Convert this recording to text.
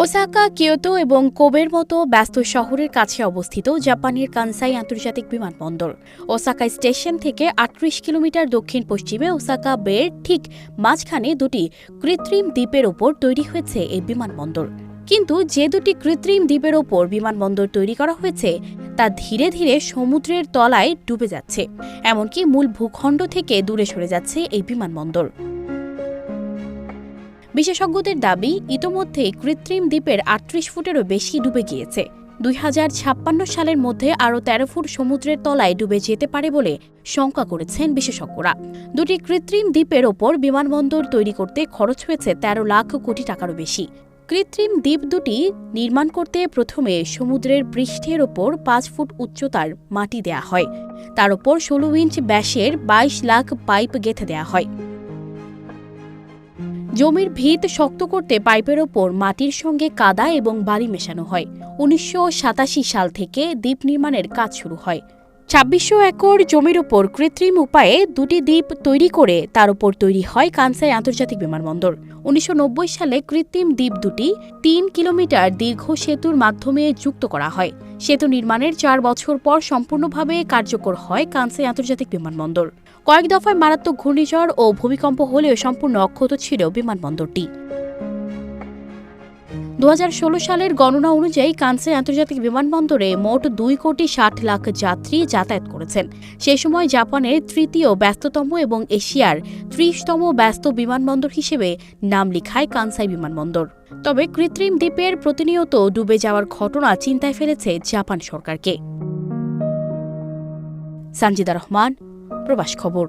Osaka, কিয়োতো এবং কোবের মতো ব্যস্ত শহরের কাছে অবস্থিত জাপানের কানসাই আন্তর্জাতিক বিমানবন্দর। ওসাকা স্টেশন থেকে ৩৮ কিলোমিটার দক্ষিণ পশ্চিমে ওসাকা বের ঠিক মাঝখানে দুটি কৃত্রিম দ্বীপের ওপর তৈরি হয়েছে এই বিমানবন্দর। কিন্তু যে দুটি কৃত্রিম দ্বীপের ওপর বিমানবন্দর তৈরি করা হয়েছে তা ধীরে ধীরে সমুদ্রের তলায় ডুবে যাচ্ছে, এমনকি মূল ভূখণ্ড থেকে দূরে সরে যাচ্ছে এই বিমানবন্দর। বিশেষজ্ঞদের দাবি, ইতোমধ্যেই কৃত্রিম দ্বীপের ৩৮ ফুটেরও বেশি ডুবে গিয়েছে। ২০৫৬ সালের মধ্যে আরও ১৩ ফুট সমুদ্রের তলায় ডুবে যেতে পারে বলে শঙ্কা করেছেন বিশেষজ্ঞরা। দুটি কৃত্রিম দ্বীপের ওপর বিমানবন্দর তৈরি করতে খরচ হয়েছে ১৩ লাখ কোটি টাকারও বেশি। কৃত্রিম দ্বীপ দুটি নির্মাণ করতে প্রথমে সমুদ্রের পৃষ্ঠের ওপর ৫ ফুট উচ্চতার মাটি দেয়া হয়। তার ওপর ১৬ ইঞ্চ ব্যাসের ২২ লাখ পাইপ গেঁথে দেয়া হয়। জমির ভিত শক্ত করতে পাইপের ওপর মাটির সঙ্গে কাদা এবং বালি মেশানো হয়। ১৯৮৭ সাল থেকে দ্বীপ নির্মাণের কাজ শুরু হয়। ২৬০০ একর জমির ওপর কৃত্রিম উপায়ে দুটি দ্বীপ তৈরি করে তার উপর তৈরি হয় কানসাই আন্তর্জাতিক বিমানবন্দর। ১৯৯০ সালে কৃত্রিম দ্বীপ দুটি ৩ কিলোমিটার দীর্ঘ সেতুর মাধ্যমে যুক্ত করা হয়। সেতু নির্মাণের ৪ বছর পর সম্পূর্ণভাবে কার্যকর হয় কানসাই আন্তর্জাতিক বিমানবন্দর। কয়েক দফায় মারাত্মক ঘূর্ণিঝড় ও ভূমিকম্প হলেও সম্পূর্ণ অক্ষত ছিল বিমানবন্দরটি। ২০১৬ সালের গণনা অনুযায়ী কানসাই আন্তর্জাতিক বিমানবন্দরে মোট ২,৬০,০০,০০০ যাত্রী যাতায়াত করেছেন। সে সময় জাপানের তৃতীয় ব্যস্ততম এবং এশিয়ার ৩০তম ব্যস্ত বিমানবন্দর হিসেবে নাম লিখায় কানসাই বিমানবন্দর। তবে কৃত্রিম দ্বীপের প্রতিনিয়ত ডুবে যাওয়ার ঘটনা চিন্তায় ফেলেছে জাপান সরকারকে। সানজিদা রহমান, প্রবাস খবর।